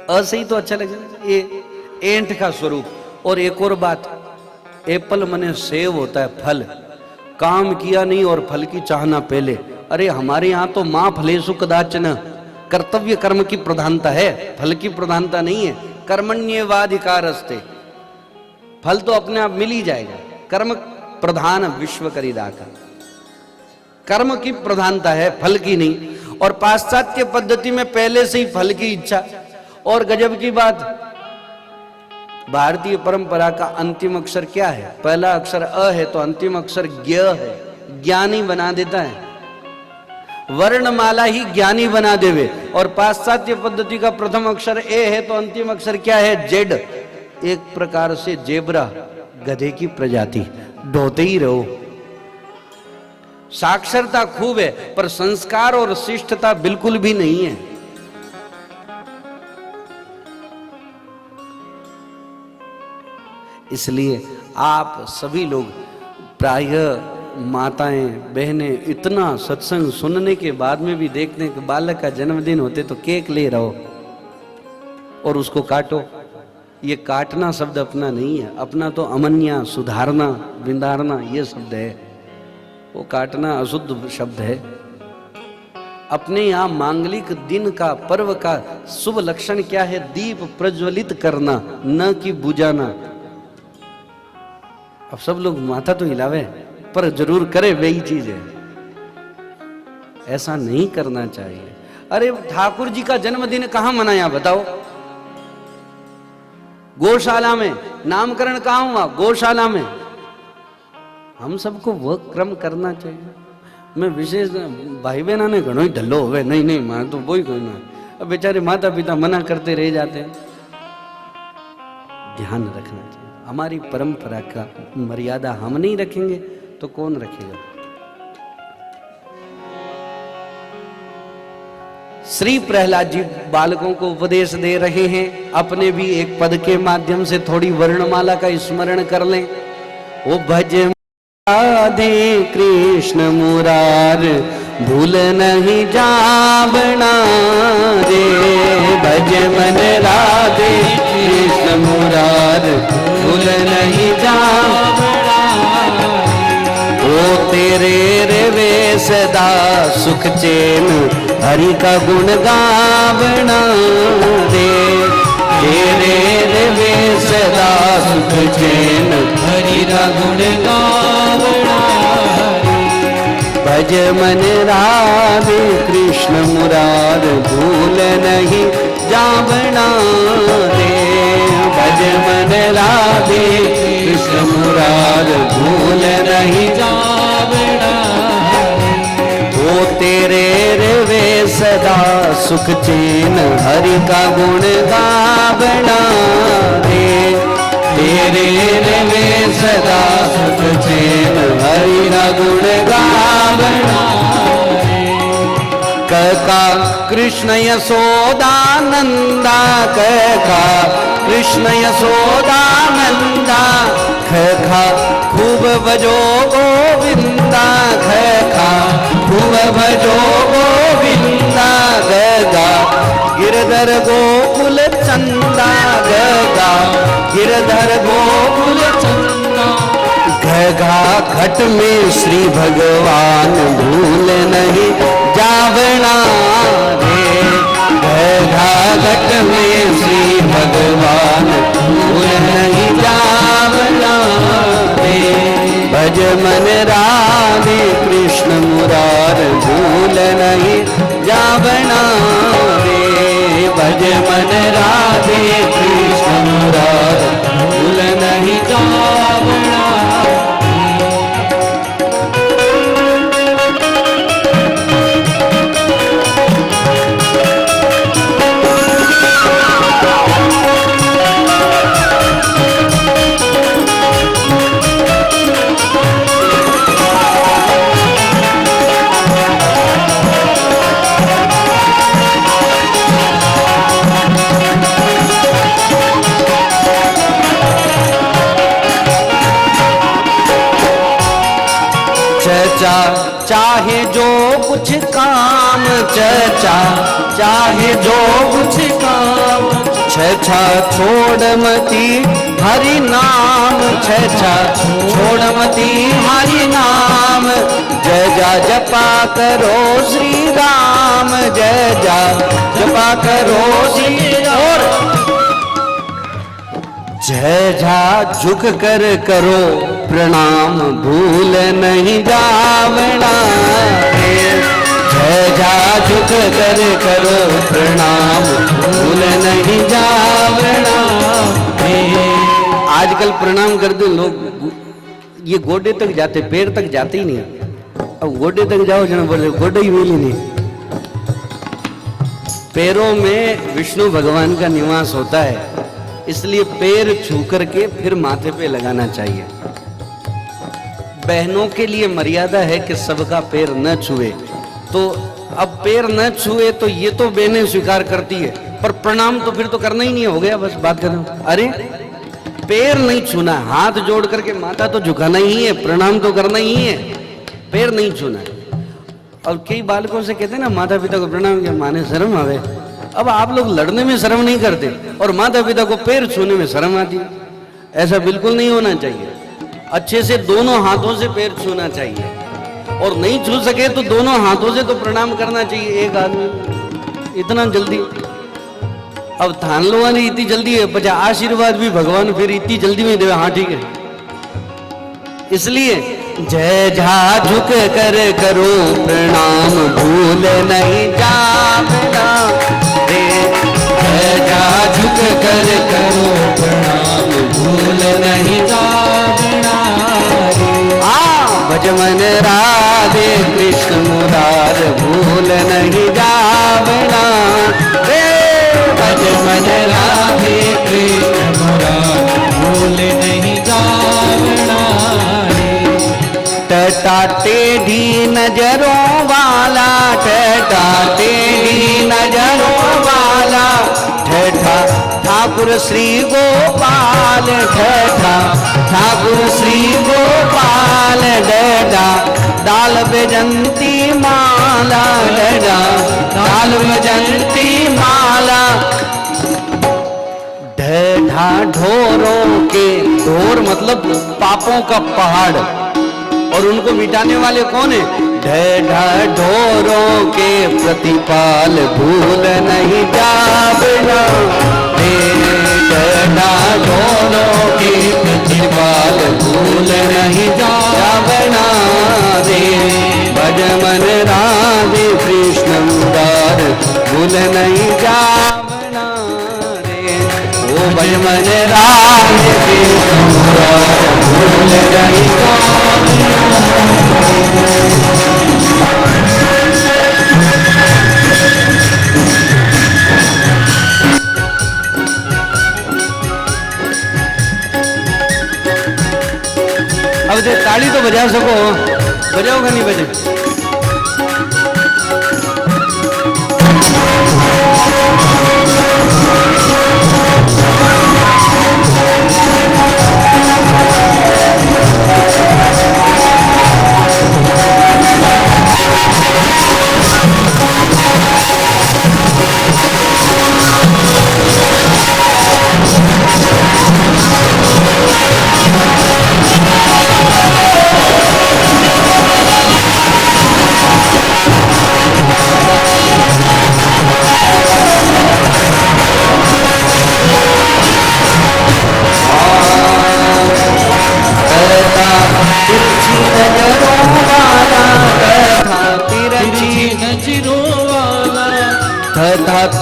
अ से ही तो अच्छा लगेगा। ए एंट का स्वरूप। और एक और बात, एप्पल मने सेव होता है, फल। काम किया नहीं और फल की चाहना पहले। अरे हमारे यहां तो मां फलेषु कदाचन, कर्तव्य कर्म की प्रधानता है, फल की प्रधानता नहीं है। कर्मण्येवाधिकारस्ते, फल तो अपने आप मिल ही जाएगा। कर्म प्रधान विश्व करीदा का, कर्म की प्रधानता है, फल की नहीं। और पाश्चात्य पद्धति में पहले से ही फल की इच्छा। और गजब की बात, भारतीय परंपरा का अंतिम अक्षर क्या है? पहला अक्षर अ है तो अंतिम अक्षर ज्ञ है, ज्ञानी बना देता है। वर्णमाला ही ज्ञानी बना देवे। और पाश्चात्य पद्धति का प्रथम अक्षर ए है तो अंतिम अक्षर क्या है? जेड। एक प्रकार से जेब्रा, गधे की प्रजाति, ढोते ही रहो। साक्षरता खूब है पर संस्कार और शिष्टता बिल्कुल भी नहीं है। इसलिए आप सभी लोग, प्रायः माताएं बहनें, इतना सत्संग सुनने के बाद में भी देखते हैं कि बालक का जन्मदिन होते तो केक ले रहो और उसको काटो। ये काटना शब्द अपना नहीं है, अपना तो अमन्या, सुधारना, विंदारना ये शब्द है। वो काटना अशुद्ध शब्द है। अपने यहाँ मांगलिक दिन का, पर्व का शुभ लक्षण क्या है? दीप प्रज्वलित करना, न कि बुझाना। अब सब लोग माथा तो हिलावे पर जरूर करे, वही चीज है। ऐसा नहीं करना चाहिए। अरे ठाकुर जी का जन्मदिन कहां मनाया बताओ? गौशाला में। नामकरण कहां हुआ? गौशाला में। हम सबको वह क्रम करना चाहिए। मैं विशेष भाई बहना ने घणो ही ढलो हो, नहीं नहीं मैं तो वही कहना। अब बेचारे माता पिता मना करते रह जाते हैं। ध्यान रखना चाहिए। हमारी परंपरा का मर्यादा हम नहीं रखेंगे तो कौन रखेगा? श्री प्रहलाद जी बालकों को उपदेश दे रहे हैं। अपने भी एक पद के माध्यम से थोड़ी वर्णमाला का स्मरण कर लें। ओ भज राधे कृष्ण मुरार, भूल नहीं जावना रे। भज मन राधे कृष्ण मुरार, भूल नहीं जावना। ओ तेरे रे वे सदा सुख चैन, हरि का गुण गावना रे। तेरे रे वे सदा सुख चैन, हरि का गुण गावना। भज मन राधे कृष्ण मुरार, भूल नहीं जावना रे। भज मन राधे कृष्ण मुरार, भूल नहीं जावना। ओ तेरे रे वे सदा सुख चैन, हरि का गुण गावना रे। तेरे रे वे सदा सुख चैन, हरि का गुण गावना। कका कृष्ण यशोदानंदा, कका कृष्ण यशोदानंदा। खा खूब बजो गोविंदा, खा खूब बजो गोविंदा। गगा गिरधर गोकुल चंदा, गगा गिरधर गोकुल चंदा। घगा घट में श्री भगवान, भूल नहीं जावना रे। घगा घट में श्री भगवान, भूल नहीं जावना रे। भज मन राधे कृष्ण मुरार, भूल नहीं जावना रे। भज मन राधे कृष्ण मुरार, भूल नहीं जावना। चाहे जो कुछ काम, चचा चाहे जो कुछ काम। छछा छोड़ मती हरि नाम, छछा छोड़ मती हरि नाम। जय जा जपा करो श्री राम, जय जा जपा करो श्री राम। जय झा झुक कर करो प्रणाम, भूल नहीं जावना रे। जय झा झुक कर करो प्रणाम, भूल नहीं जावना रे। आजकल प्रणाम करते लोग ये गोडे तक जाते, पैर तक जाते ही नहीं। अब गोडे तक जाओ जन बोले गोडे ही मिली नहीं। पैरों में विष्णु भगवान का निवास होता है इसलिए पैर छू करके फिर माथे पे लगाना चाहिए। बहनों के लिए मर्यादा है कि सबका पैर न छुए, तो अब पैर न छुए तो ये तो बहनें स्वीकार करती है, पर प्रणाम तो फिर तो करना ही नहीं, हो गया बस बात कर। अरे पैर नहीं छूना, हाथ जोड़ करके माथा तो झुकाना ही है, प्रणाम तो करना ही है, पैर नहीं छूना है। और कई बालकों से कहते हैं ना माता पिता को प्रणाम किया, माने शर्म आवे। अब आप लोग लड़ने में शर्म नहीं करते और माता पिता को पैर छूने में शर्म आती है। ऐसा बिल्कुल नहीं होना चाहिए। अच्छे से दोनों हाथों से पैर छूना चाहिए, और नहीं छू सके तो दोनों हाथों से तो प्रणाम करना चाहिए एक आदमी। इतना जल्दी अब थान लो वाली इतनी जल्दी है, बचा आशीर्वाद भी भगवान फिर इतनी जल्दी में देवे। हाँ ठीक है, इसलिए जय झा झुक कर करो प्रणाम, भूल नहीं जाना रे। जय झा झुक कर करो प्रणाम, भूल नहीं जाना रे। भज मन राधे कृष्ण मुरार, भूल नहीं जाना रे। भज मन राधे कृष्ण मुरार, भूल नहीं जाना रे। टटा टेढ़ी नजरों वाला, टटा टेढ़ी नजरों वाला, ठठा ठाकुर श्री गोपाल, ठठा ठाकुर श्री गोपाल। डडा डाल बेजंती माला, डडा डाल बेजंती माला। ढा ढोरों के, ढोर मतलब पापों का पहाड़, और उनको मिटाने वाले कौन है? ढा ढोरों के प्रतिपाल, भूल नहीं जाना रे। ढा ढोरों के प्रतिपाल, भूल नहीं जाना रे। भज मन राधे कृष्ण मुरार, भूल नहीं जाना रे। ओ भज मन राधे कृष्ण मुरार, भूल नहीं जाना। अब जो ताली तो बजा सको, बजाओगे नहीं बजे?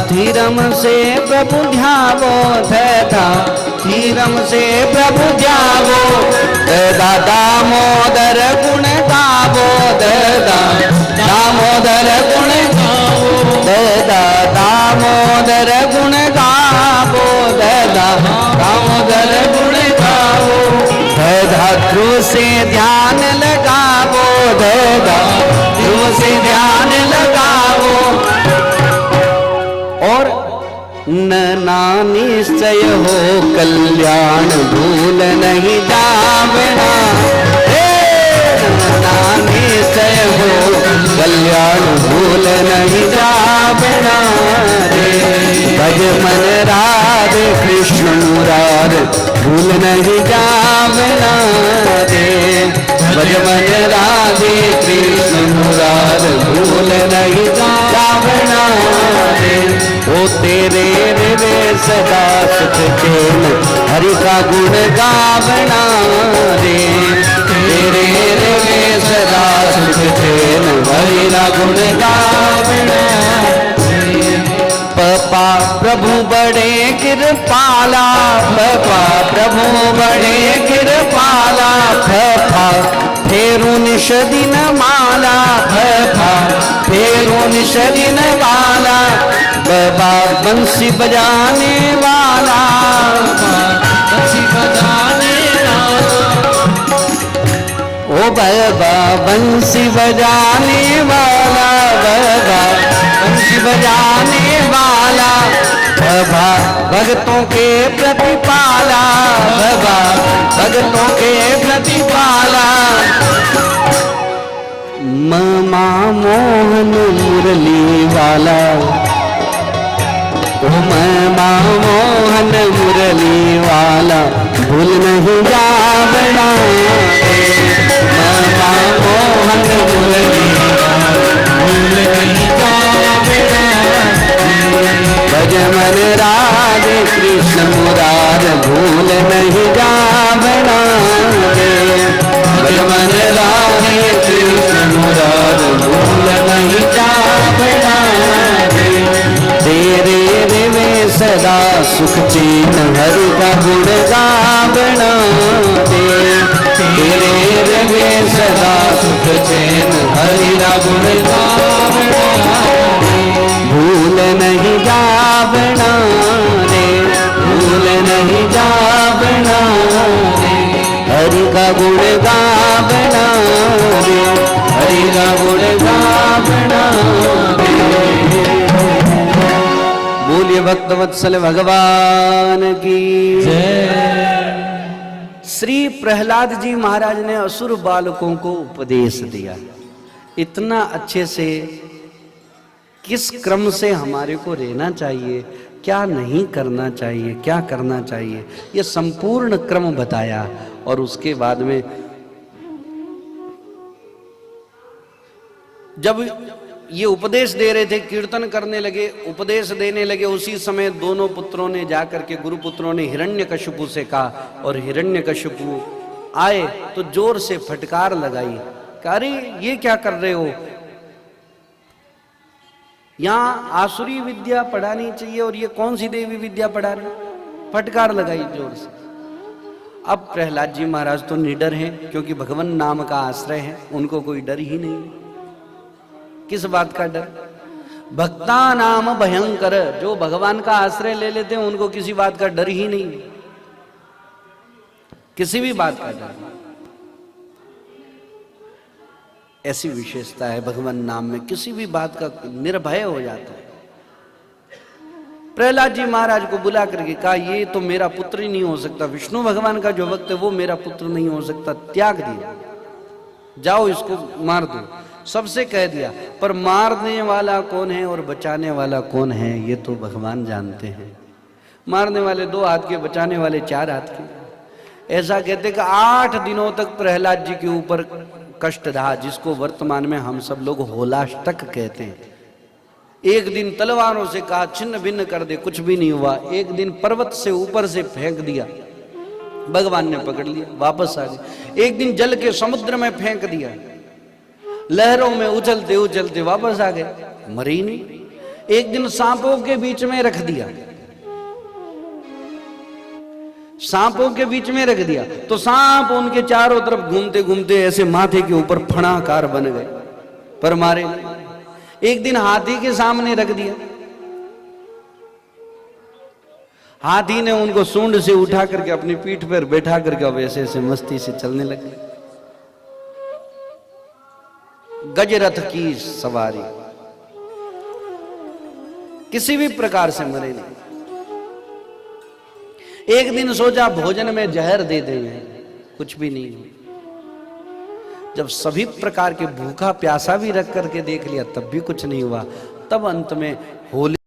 धीरम से प्रभु ध्यावो, था धीरम से प्रभु ध्यावो। दामोदर गुण गावो, दामोदर गुण गावो। दामोदर गुण गावो, दामोदर गुण गावो। ध्रुव से ध्यान लगावो, ध्रुव से ध्यान लगावो। और नना निश्चय हो कल्याण, भूल नहीं जाना रे। नना निश्चय हो कल्याण, भूल नहीं जाना रे। भज मन राधे कृष्ण मुरार, भूल नहीं जाना रे। भज मन राधे कृष्ण मुरार, भूल नहीं जाना रे। ओ तेरे रे सदा सुख चैन, हरि का गुण गावना रे। तेरे रे सदा सुख चैन, हरि का गुण गावना रे। पपा प्रभु बड़े कृपाला, पपा प्रभु बड़े कृपाला। फफा फेरू निश दिन माला, फफा फेरू निश दिन माला। बाबा बंसी बजाने वाला, बंसी बजाने वाला, ओ बाबा बंसी बजाने वाला, बाबा बंसी बजाने वाला, बाबा भक्तों के प्रतिपाला, बाबा भक्तों के प्रतिपाला। ममा मोहन मुरली वाला, ओ ममा मोहन मुरली वाला, भूल नहीं जावना ममा मोहन मुरली वाला, भूल नहीं जावेगा, भजमन राधे कृष्ण मुरार, भूल नहीं जावना भजमन राधे कृष्ण मुरार, भूल नहीं जावना तेरे रे में सदा सुख चैन हरि का गुण गावना तेरे रे में सदा सुख चैन हरि का गुण गावना, भूल नहीं जावना रे, भूल नहीं जावना रे, हरि का गुण गावना रे, हरि का गुण गावना रे। बोलिए भक्तवत्सल भगवान की जय। श्री प्रहलाद जी महाराज ने असुर बालकों को उपदेश दिया इतना अच्छे से, किस क्रम से हमारे को रहना चाहिए, क्या नहीं करना चाहिए, क्या करना चाहिए, ये संपूर्ण क्रम बताया। और उसके बाद में जब ये उपदेश दे रहे थे, कीर्तन करने लगे, उपदेश देने लगे, उसी समय दोनों पुत्रों ने जाकर के, गुरुपुत्रों ने हिरण्यकशिपु से कहा, और हिरण्यकशिपु आए तो जोर से फटकार लगाई, अरे ये क्या कर रहे हो, यहाँ आसुरी विद्या पढ़ानी चाहिए और ये कौन सी देवी विद्या पढ़ा रहे, फटकार लगाई जोर से। अब प्रहलाद जी महाराज तो निडर हैं, क्योंकि भगवान नाम का आश्रय है, उनको कोई डर ही नहीं। किस बात का डर? भक्ता नाम भयंकर, जो भगवान का आश्रय ले लेते हैं उनको किसी बात का डर ही नहीं, किसी भी बात का डर। ऐसी विशेषता है भगवान नाम में, किसी भी बात का निर्भय हो जाता है। प्रहलाद जी महाराज को बुला करके कहा, ये तो मेरा पुत्र ही नहीं हो सकता, विष्णु भगवान का जो भक्त है वो मेरा पुत्र नहीं हो सकता, त्याग दिया, जाओ इसको मार दो, सबसे कह दिया। पर मारने वाला कौन है और बचाने वाला कौन है ये तो भगवान जानते हैं। मारने वाले 2 हाथ के, बचाने वाले 4 हाथ के। ऐसा कहते कि 8 दिनों तक प्रहलाद जी के ऊपर कष्ट रहा, जिसको वर्तमान में हम सब लोग होलाष्टक कहते हैं। एक दिन तलवारों से कहा छिन्न भिन्न कर दे, कुछ भी नहीं हुआ। एक दिन पर्वत से ऊपर से फेंक दिया, भगवान ने पकड़ लिया, वापस आ गए। एक दिन जल के समुद्र में फेंक दिया, लहरों में उछलते उछलते वापस आ गए, मरे ही नहीं। एक दिन सांपों के बीच में रख दिया, सांपों के बीच में रख दिया तो सांप उनके चारों तरफ घूमते घूमते ऐसे माथे के ऊपर फणाकार बन गए, पर मारे नहीं। एक दिन हाथी के सामने रख दिया, हाथी ने उनको सूंड से उठा करके अपनी पीठ पर बैठा करके अब ऐसे ऐसे मस्ती से चलने लगे। गजरथ की सवारी, किसी भी प्रकार से मरे नहीं। एक दिन सोचा भोजन में जहर दे देंगे, कुछ भी नहीं हुआ। जब सभी प्रकार के भूखा प्यासा भी रख करके देख लिया तब भी कुछ नहीं हुआ। तब अंत में होली